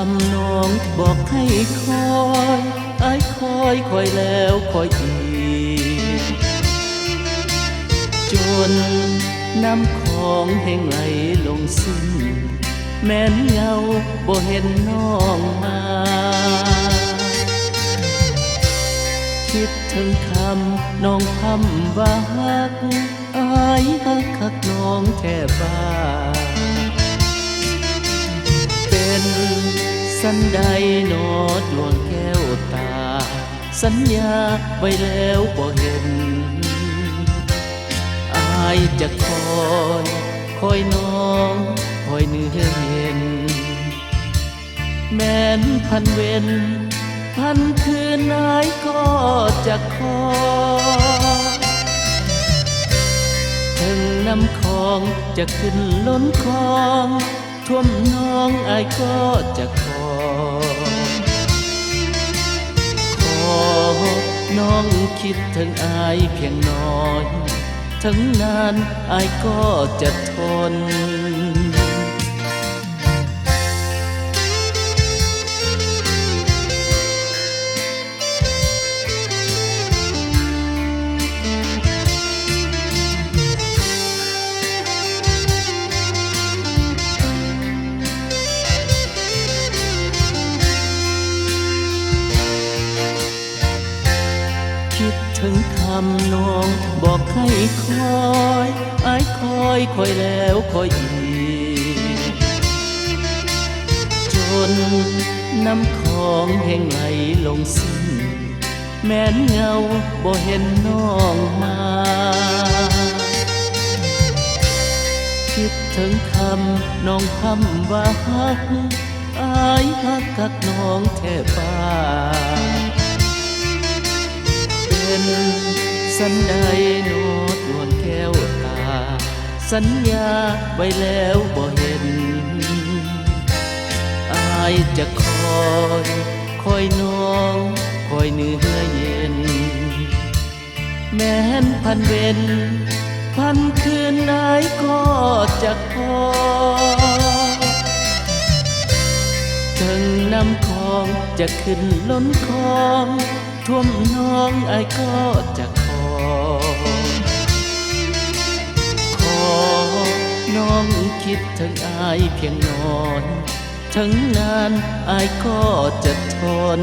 ำน้องบอกให้คอยอ้ายคอยแล้วคอยอีกจนน้ำของแห้งไหลลงสิ้นแม้นเงาบ่เห็นน้องมาคิดถึงคำน้องคำว่าฮักอ้ายฮักคักน้องแท่บ้าเป็นสันใดโนดดวงแก้วตาสัญญาไว้แล้วบ่เห็นอ้ายจะคอยน้องคอยเนื้อเย็นแม้นพันเว้นพันคืนนายก็จะคอยถึงน้ำคลองจะขึ้นล้นคลองท่วมน้องอายก็จะขอน้องคิดถึงอายเพียงน้อยทั้งนานอายก็จะทนคิดถึงคำน้องบอกให้คอยอ้ายคอยแล้วคอยอีกจนน้ำของแห้งไหลลงสิ้นแม้นเงาบ่เห็นน้องมาคิดถึงคำน้องคำว่าฮักอ้ายฮักกักน้องแท่บ้าเป็นสันใดโนดดวงแก้วตาสัญญาไว้แล้วบ่เห็นอายจะคอยน้องคอยเนื้อเย็นแม้นพันเว้นพันคืนนายก็จะคอยถึงน้ำคลองจะขึ้นล้นคลองท่วมน้องอายก็จะขอน้องคิดถึงอายเพียงน้อยทั้งนานอายก็จะทน